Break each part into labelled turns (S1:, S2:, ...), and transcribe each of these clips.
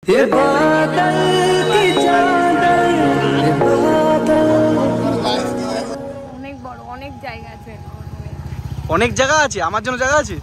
S1: অনেক বড়, অনেক জায়গা আছে।
S2: অনেক জায়গা আছে, আমার জন্য জায়গা আছে।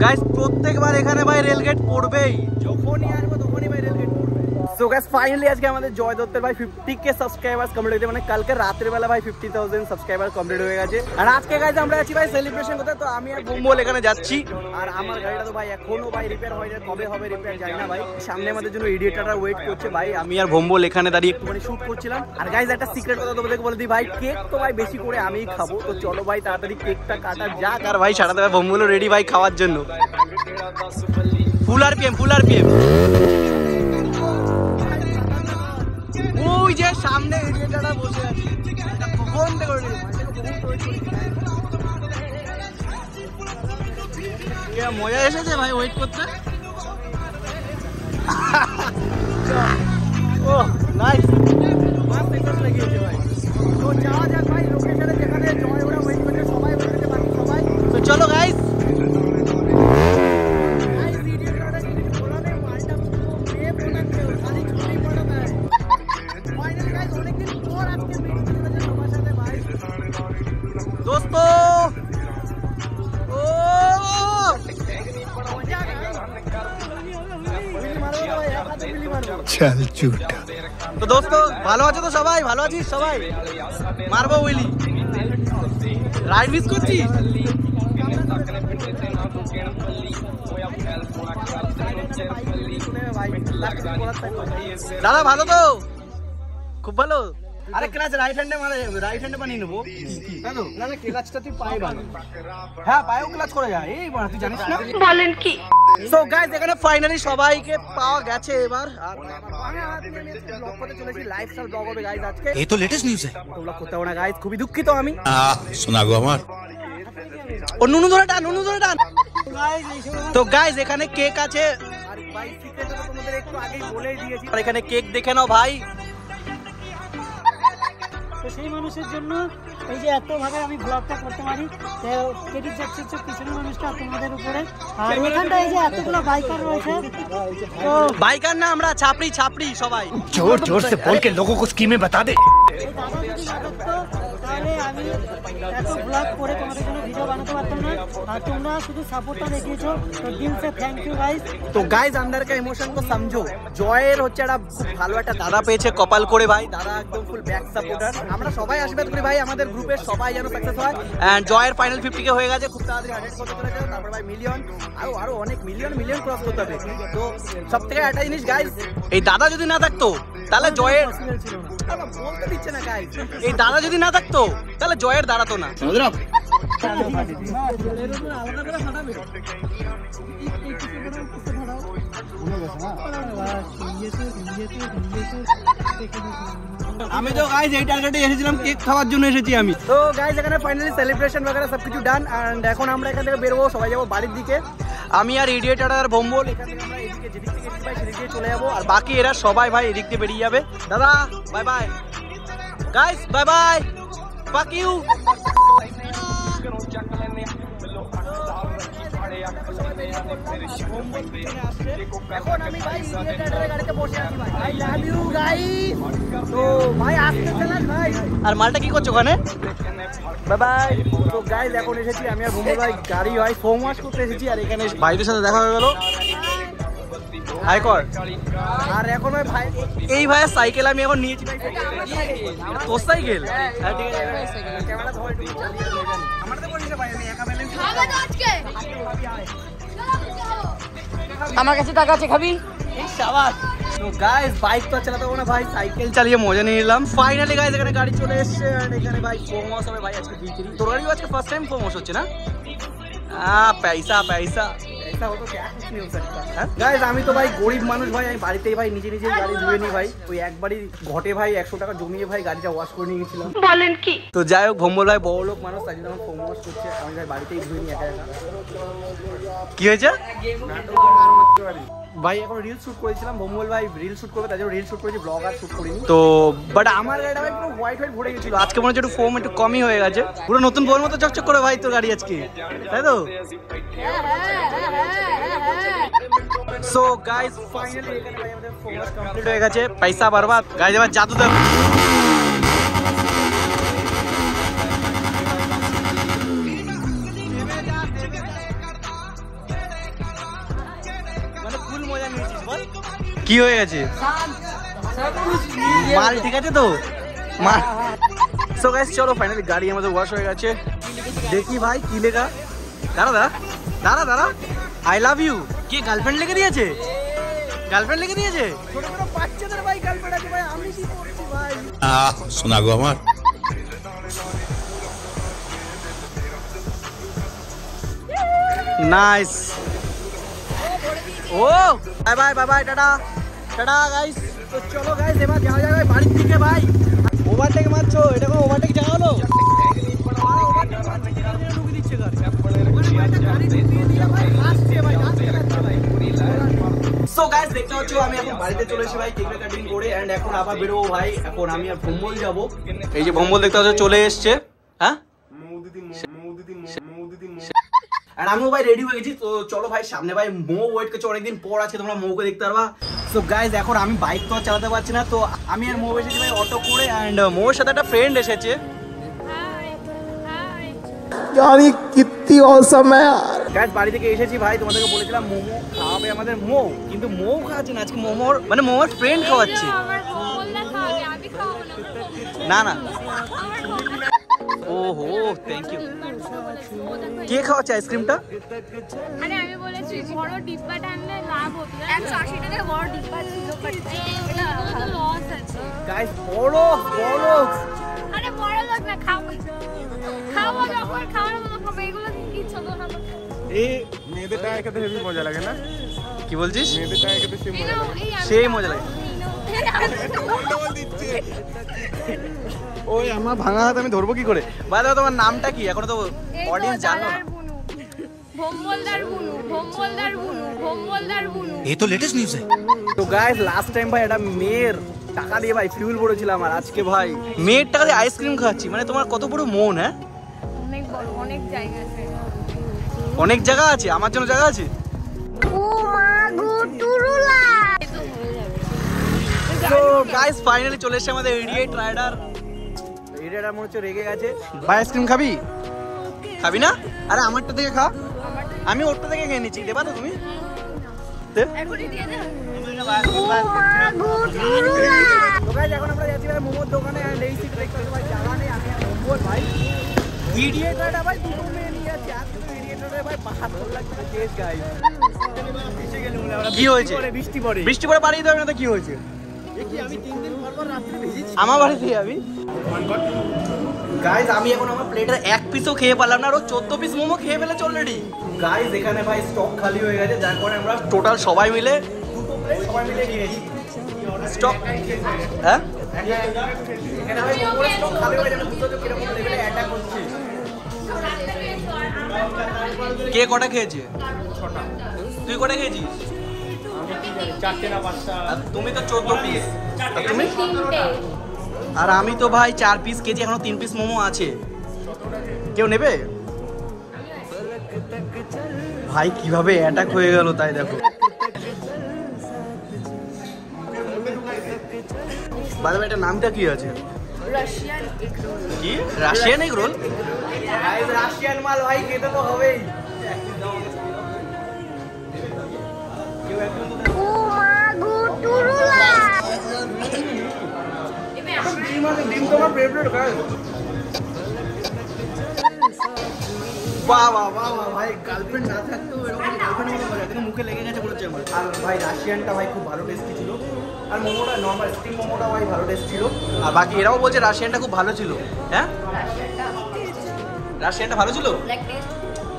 S2: গাইস প্রত্যেকবার এখানে ভাই রেলগেট পড়বেই, যখনই আসবো তখনই ভাই রেলগেট পড়বে। সো গাইস ফাইনালি আজকে আমাদের জয় দত্তের ভাই 50k সাবস্ক্রাইবার্স কমপ্লিট হয়েছে, মানে কালকে রাতের বেলা ভাই 50,000 সাবস্ক্রাইবার কমপ্লিট হয়ে গেছে। আর আজকে গাইস আমরা আছি ভাই সেলিব্রেশন করতে, তো আমি আর বুম্বল এখানে যাচ্ছি। আর আমার গাড়িটা তো ভাই এখনো ভাই রিপেয়ার হয়নি, কবে হবে রিপেয়ার জানি না ভাই। সামনে আমাদের জন্য এডিটররা ওয়েট করছে ভাই, আমি আর বুম্বল এখানে দাঁড়িয়ে একটুখানি শুট করছিলাম। আর গাইস একটা সিক্রেট কথা তোমাদেরকে বলে দিই ভাই, কেক তো ভাই বেশি করে আমিই খাবো, তো চলো ভাই তাড়াতাড়ি কেকটা কাটা যাক। আর ভাই সারা দেবে বুম্বলও রেডি ভাই খাওয়ার জন্য। ফুল আরপিএম ওই যে সামনে এরিয়াটা বসে আছে, মজা এসেছে ভাই ওয়েট করতে। ও নাইস, মাস্ট ইন্টারেস্ট লেগেছে ভাই। তো যাওয়া যাক ভাই লোকেশনে, যেখানে জয় ওরা ওয়েট করছে, সবাই ওয়েট করছে, বাকি সবাই। তো চলো গাইস। दोस्तों चल झूठा। तो दोस्तों ভালো আছো তো সবাই? ভালো আছিস সবাই? মারবো উইলি, রাইড মিস করছিস? দাদা ভালো তো? খুব ভালো। আরে ক্লাচ রাইট হ্যান্ডে মানে রাইট হ্যান্ডে বানিয়ে নেবো। না না ক্লাচটা তুই পায়ে বানাবি। হ্যাঁ পায়েও ক্লাচ করে যায়, এই বানা তুই জানিস না?
S1: বলেন কি?
S2: সো গাইস এখানে ফাইনালি সবাইকে পাওয়া গেছে এবার। আর ব্লগ করতে চলেছি, লাইফস্টাইল ব্লগ হবে গাইস আজকে। এই তো লেটেস্ট নিউজ है, তো ব্লগ করতে হবে না গাইস, খুবই দুঃখিত আমি।
S3: শোনা গো আমার।
S2: ও নুনু ধরে টান। তো গাইস এখানে কেক আছে, আর ভাই সিক্রেটটা তো তোমাদের একটু আগেই বলেই দিয়েছি। আর এখানে কেক দেখে নাও ভাই।
S4: তো সেই মানুষের জন্য এই যে এত ভাবে আমি ব্লগটা করতে পারি, ক্রেডিট যাচ্ছে হচ্ছে পিছনের মানুষটা তোমাদের উপরে। আর এখানটা এই যে এতগুলো বাইকার রয়েছে, তো
S2: বাইকার না আমরা ছাপড়ি সবাই।
S3: जोर जोर से बोल के लोगों को स्कीमें बता दे।
S4: তাহলে আমি এত ব্লগ করে তোমাদের জন্য ভিডিও বানাতে পারতাম না। আর তোমরা শুধু সাপোর্টটা দেখিয়েছো, তো দিল সে থ্যাংক ইউ গাইস।
S2: তো গাইস अंदर का ইমোশন को समझो। জয়ের হচ্ছে একটা খুব ভালো একটা দাদা পেয়েছে কপাল করে ভাই, দাদা একদম ফুল ব্যাক সাপোর্টার। আমরা সবাই আশীর্বাদ করি ভাই আমাদের গ্রুপের সবাই যেন সাকসেস হয়। এন্ড জয়ের ফাইনাল 50k হয়ে গেছে, খুব তাড়াতাড়ি 100 করতে চলেছে, তারপর ভাই মিলিয়ন, আরো অনেক মিলিয়ন ক্রস করতে হবে। তো সবথেকে একটা জিনিস গাইস, এই দাদা যদি না থাকতো তাহলে জয়ের বলতে দিচ্ছে না গাইস, এই দাদা যদি না থাকতো তাহলে জয়ের দাঁড়াতো না। আমি তো গাইস এই টার্গেটে এসেছিলাম, কেক খাওয়ার জন্য এসেছি আমি। তো গাইস এখানে ফাইনালি সেলিব্রেশন वगैरह সবকিছু ডান। এন্ড এখন আমরা এখান থেকে বেরোবো, সবাই যাবো বাড়ির দিকে। আমি আর এডিটর আর বুম্বল এখান থেকে আমরা এদিকে যেদিক থেকে ভাই সেদিক দিয়ে চলে যাবো, আর বাকি এরা সবাই ভাই এদিক দিয়ে বেরিয়ে যাবে। দাদা bye bye guys, bye bye, fuck you. এখন আমি ভাই এডিটরের গাড়িতে বসে আছি ভাই। I love you guys. তো ভাই আসতে চালাস ভাই। আর মালটা কি করছো ওখানে? Bye bye. তো গাইস এখন এসেছি আমি আর বুম্বল ভাই গাড়ি ভাই ফোম ওয়াশ করতে এসেছি, আর এখানে ভাইদের সাথে দেখা হয়ে গেল। হাই কর। আর এখন ওই ভাই এই ভাইয়ের সাইকেল আমি এখন নিয়েছি ভাই। তোর সাইকেল? হ্যাঁ ঠিক আছে, ক্যামেরা ধরে একটু চালিয়ে নেবেন। আমারটা বলিস ভাই, আমি একা ব্যালেন্স খাবো আজকে।
S4: আমার কাছে টাকা আছে, খাবি?
S2: শাবাশ। তো গাইস বাইক তো চালাতে হবে না ভাই, সাইকেল চালিয়ে মজা নিয়ে নিলাম। ফাইনালি গাইস এখানে গাড়ি চলে এসেছে, আর এখানে ভাই ফোম ওয়াশ হবে ভাই আজকে বিক্রি। তোর গাড়িও আজকে ফার্স্ট টাইম ফোম ওয়াশ হচ্ছে না? পয়সা হতো क्या कुछ नहीं हो सकता। गाइस আমি তো ভাই গরিব মানুষ ভাই, আমি বাড়িতেই ভাই নিজে গাড়ি ধুয়ে নি ভাই। ওই একবারই ঘটে ভাই 100 টাকা জমিয়ে ভাই গাড়িটা ওয়াশ করে নিয়ে গেছিলাম।
S1: বলেন কি?
S2: তো যাই হোক ভম্বল ভাই বড় লোক মানুষ, তাই জন্য ফোম ওয়াশ করছে, আমি ভাই বাড়িতেই ধুয়ে নি একা। কি হয়েছে ভাই? এখন রিল শুট করেছিলাম, ভম্বল ভাই রিল শুট করবে, তাই জন্য রিল শুট করেছি, ব্লগ আর শুট করিনি। তো বাট আমার গাড়িটা ভাই পুরো হোয়াইট ভরে গেছিল, আজকে মনে হচ্ছে একটু ফোম একটু কমই হয়ে গেছে, পুরো নতুন বউর মতো চকচক করে ভাই তোর গাড়ি আজকে, তাই তো? সো গাইস ফাইনালি এখানে ভাই আমাদের ফোকাস কমপ্লিট হয়ে গেছে, পয়সা বরবাদ। গাইস এবার জাদু দেব। মানে ফুল মজা নিয়েছিস বল। কি হয়ে গেছে? মাল ঠিক আছে তো? মাল। সো গাইস চলো ফাইনালি গাড়ি আমাদের ওয়াশ হয়ে গেছে। দেখি ভাই কি লেখা। দাঁড়া দাঁড়া দাঁড়া দাঁড়া, আই লাভ ইউ। কি গার্লফ্রেন্ড লিখে দিয়েছে? গার্লফ্রেন্ড লিখে দিয়েছে? ছোট ছোট বাচ্চাদের ভাই গার্লফ্রেন্ড আছে ভাই, আমি কি করছি ভাই?
S3: শোনা গো আমার।
S2: নাইস। ও bye bye bye bye, tata tata guys. তো চলো গাইস এবার যাওয়া যাবে বাড়ির দিকে ভাই। ওভারটেক মারছো, এটা কোনো ওভারটেক জায়গা হলো? সো গাইস দেখতে হচ্ছে আমি এখন বাড়িতে চলে এসেছি ভাই, কেক কাটিং করে এন্ড এখন আবার বেরোবো ভাই। এখন আমি আর ভম্বল যাব। এই যে ভম্বল দেখতে হচ্ছে চলে এসছে। হ্যাঁ আর আমিও ভাই রেডি হয়ে গেছি। তো চলো ভাই সামনে ভাই মৌ ওয়েট করছে, অনেকদিন পর আছে, তোমরা মৌকে দেখতে পারবা। সো গাইস এখন আমি বাইক তো চালাতে পারছি না, তো আমি আর মৌ এসেছি ভাই অটো করে এন্ড মৌর সাথে একটা ফ্রেন্ড এসেছে।
S5: यार ये कितनी औसम है यार।
S2: গাইস বাড়ি থেকে এসেছি ভাই, তোমাদেরকে বলেছিলাম মোমো খাওয়াবে আমাদের মৌ, কিন্তু মৌ খাওয়াচ্ছে না আজকে, মোমোর মানে মোমোর ফ্রেন্ড খাওয়াচ্ছে। না না ওহো থ্যাংক ইউ। কে খাওয়াচ্ছে আইসক্রিমটা?
S1: আরে আমি বলেছি বড় ডিব্বাটা আনলে লাভ হতো, 180 টাকায় বড় ডিব্বা ছিল, বাট এটা লস আছে।
S2: গাইস বড় বড়,
S1: আরে বড় লোক না, খাবো খাবো যখন খাওয়ার মতো খাবো, এগুলো কি ছোট না।
S2: এই
S6: মেয়েদের টাকা খেতে হেবি মজা লাগে না?
S2: কি বলছিস?
S6: মেয়েদের টাকা খেতে সেই মজা লাগে।
S2: সেই মজা লাগে। ওই আমার ভাঙা হাত আমি ধরবো কি করে? বাদ দাও, তোমার নামটা কি? এখনো তো অডিয়েন্স জানো না।
S1: ভম্বলদার বুনু, ভম্বলদার বুনু, ভম্বলদার বুনু।
S3: ये तो लेटेस्ट न्यूज है।
S2: তো গাইস লাস্ট টাইম ভাই একটা মেয়ের টাকা দিয়ে ভাই ফিউল ভরেছিলাম, আর আজকে ভাই মেয়ের টাকা দিয়ে আইসক্রিম খাচ্ছি। মানে তোমার কত বড় মন। হ্যাঁ
S1: অনেক বড়, অনেক জায়গা আছে।
S2: অনেক জায়গা আছে, আমার জন্য জায়গা আছে।
S1: ও মা গো টুরুলা।
S2: তো গাইস ফাইনালি চলে এসেছে আমাদের ইডিয়েট রাইডার। ইডিয়েটার মনে হচ্ছে রেগে গেছে। ভাই আইসক্রিম খাবি? খাবি না? আরে আমারটা থেকে খা, আমি ওরটা থেকে খেয়ে নিচ্ছি। দেবা তো তুমি?
S1: এখনই দিয়ে দে। ও মা গো টুরুলা।
S2: তো গাইস এখন আমরা যাচ্ছি ভাই মোমোর দোকানে, আর এই সিট দেখতে ভাই জায়গা নেই। আমি আর মোমোর ভাই ইডিয়েট রাইডার ভাই দুটো মেয়ে নিয়ে যাচ্ছি, আর দুটো ইডিয়েট রাইডার ভাই বাহাত ভালো লাগছে কেস গাইস। কি হয়েছে? বৃষ্টি পড়ে, বৃষ্টি পড়ে বাড়ি দিতে হবে না তো কি হয়েছে? আমি 3 দিন পর রাত্রে ভিজেছি আমার বাড়িতে। আমি গাইস আমি এখন আমার প্লেটের এক পিসও খেয়ে পারলাম না, আর 14 পিস মোমো খেয়ে ফেলেছে অলরেডি। গাইস এখানে ভাই স্টক খালি হয়ে গেছে, যার কারণে আমরা টোটাল সবাই মিলে দুটো প্লেট সবাই মিলে নিয়েছি স্টক। হ্যাঁ এখানে ভাই মোমোর স্টক খালি হয়ে যাবে, দুটো তো কিরকম লেভেলে অ্যাটাক হচ্ছে। কে কটা খেয়েছে? 6টা। তুই কটা খেয়েছিস? আমি 4টে না 5টা। তুমি তো 14 পিস। তুমি?
S1: 3টে।
S2: আর আমি তো ভাই 4 পিস খেয়েছি, এখনো 3 পিস মোমো আছে। কেউ নেবে? ভাই কিভাবে অ্যাটাক হয়ে গেল তাই দেখো। বাদ বাকি এটা নামটা কি আছে?
S1: Russian egg roll.
S2: কি রাশিয়ান এগ রোল? ভাই রাশিয়ান মাল ভাই খেতে তো হবেই।
S1: ও মা গো টুরুলা।
S2: ডিম তোমার ফেভারিট গাইস। বাহ বাহ বাহ ভাই, গার্লফ্রেন্ড না থাকতেও এরকম গার্লফ্রেন্ড মনে হয়, দেখো মুখে লেগে গেছে মনে হচ্ছে আমার। আর ভাই রাশিয়ানটা ভাই খুব ভালো টেস্টি ছিল, আর মোমোটা নর্মাল স্টিম মোমোটা ভাই ভালো টেস্ট ছিল। আর বাকি এরাও বলছে রাশিয়ানটা খুব ভালো ছিল। হ্যাঁ রাশিয়ানটা ভালো ছিল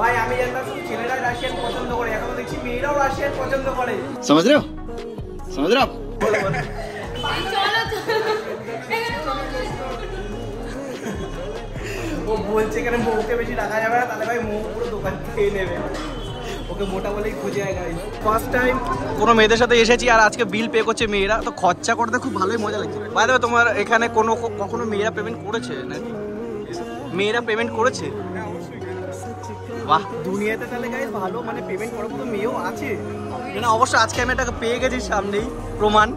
S2: ভাই। আমি জানতাম ছেলেরা রাশিয়ান পছন্দ করে, এখন দেখছি মেয়েরাও রাশিয়ান পছন্দ করে।
S3: समझ रहे हो? समझ रहे हो आप?
S2: ও বলছে এখানে মৌকে বেশি রাখা যাবে না, তাহলে ভাই মৌ পুরো দোকান খেয়ে নেবে। ওকে মোটা বলেই খুঁজে আয় গাইস। ফার্স্ট টাইম কোনো মেয়েদের সাথে এসেছি, আর আজকে বিল পে করছে মেয়েরা, তো খরচা করতে খুব ভালোই মজা লাগছে। বাই দ্য ওয়ে তোমার এখানে কখনো মেয়েরা পেমেন্ট করেছে নাকি? মেয়েরা পেমেন্ট করেছে? বাহ দুনিয়াতে তাহলে গাইস ভালো মানে পেমেন্ট করার মতো মেয়েও আছে। না অবশ্যই আজকে আমি এটাকে পেয়ে গেছি সামনেই প্রমাণ।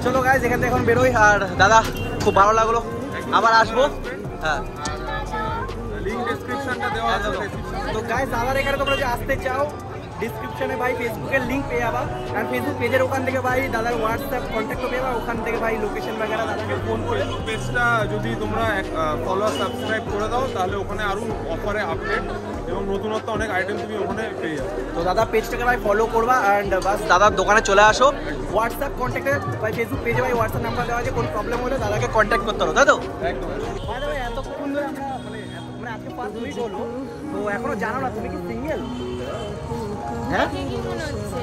S2: চলো গাইজ এখান থেকে এখন বেরোই। আর দাদা খুব ভালো লাগলো, আবার আসবো। হ্যাঁ
S6: লিংক ডেসক্রিপশনটা দেওয়া আছে।
S2: তো গাইজ দাদার এখানে তোমরা যদি আসতে চাও ডিসক্রিপশনে ভাই ফেসবুকের লিঙ্ক পেয়ে যাবা। আর ফেসবুক পেজের ওখান থেকে ভাই দাদার হোয়াটসঅ্যাপ কন্ট্যাক্টও পেয়ে যাবা। ওখান থেকে ভাই লোকেশন বাগেরা দাদাকে ফোন করে
S6: পেজটা যদি তোমরা ফলো সাবস্ক্রাইব করে দাও তাহলে ওখানে আরো অফারে আপডেট এবং নতুনত্ব অনেক আইটেম তুমি ওখানে পেয়ে যাবে।
S2: তো দাদা পেজটাকে ভাই ফলো করবা অ্যান্ড বাস দাদার দোকানে চলে আসো। হোয়াটসঅ্যাপ কন্ট্যাক্টে ভাই ফেসবুক পেজে ভাই হোয়াটসঅ্যাপ নাম্বার দেওয়া আছে, কোনো প্রবলেম হলে দাদাকে কন্ট্যাক্ট করতে হবে, তাই তো?
S6: একদম।
S2: ভাই এতক্ষণ ধরে আমরা মানে আজকে 5 মিনিট হলো, তো এখনো জানো না তুমি কি সিঙ্গেল? হ্যাঁ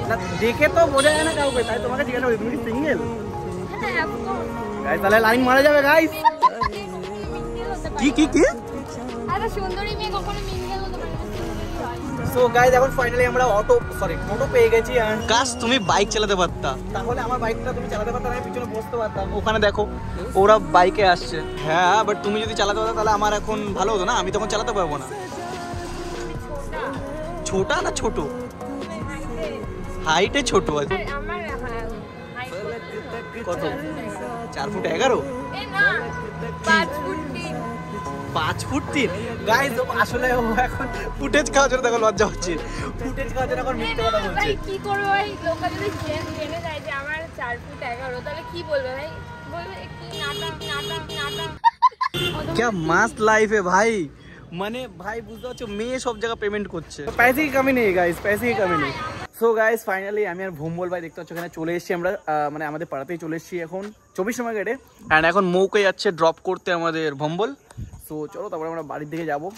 S2: না দেখে তো বোঝা যায় না কাউকে, তাই তোমাকে জিজ্ঞাসা করি তুমি কি সিঙ্গেল? গাইস তাহলে লাইন মারা যাবে গাইস। কি কি কি
S1: আরে সুন্দরী মেয়ে কখনো মিঙ্গেল হতে পারে না।
S2: সো গাইস এখন ফাইনালি আমরা টোটো পেয়ে গেছি। এন্ড কাশ তুমি বাইক চালাতে পারতা, তাহলে আমার বাইকটা তুমি চালাতে পারতা, আমি পিছনে বসতে পারতাম। ওখানে দেখো ওরা বাইকে আসছে। হ্যাঁ বাট তুমি যদি চালাতে পারতা তাহলে আমার এখন ভালো হতো না, আমি তখন চালাতে পারবো না। ছোটা না ছোট? হাইটে ছোট আছে।
S1: আমার
S2: কত? 4 ফুট 11?
S1: এ না 5 ফুট 3।
S2: 5 ফুট 3? গাইস আসলে ও এখন ফুটেজ খাওয়ার জন্য দেখো লজ্জা হচ্ছে। ফুটেজ খাওয়ার জন্য এখন মিথ্যে কথা বলছে।
S1: ভাই কি করবে ভাই, লোক যদি জেনে যায় যে আমার 4 ফুট 11 তাহলে কি বলবে ভাই? বলবে কি নাটা।
S2: क्या मस्त लाइफ है भाई। মানে ভাই বুঝতে পারছো মেয়ে সব জায়গা পেমেন্ট করছে, पैसे की कमी नहीं गाइस, पैसे की कमी नहीं। সো গাইস ফাইনালি আমি আর ভোম্বল ভাই দেখতে পাচ্ছ এখানে চলে এসেছি আমরা, মানে আমাদের পাড়াতেই চলে এসেছি এখন 24 নম্বর গেটে। অ্যান্ড এখন মৌকে যাচ্ছে ড্রপ করতে আমাদের ভোম্বল। সো চলো তারপরে আমরা বাড়ির দিকে যাবো।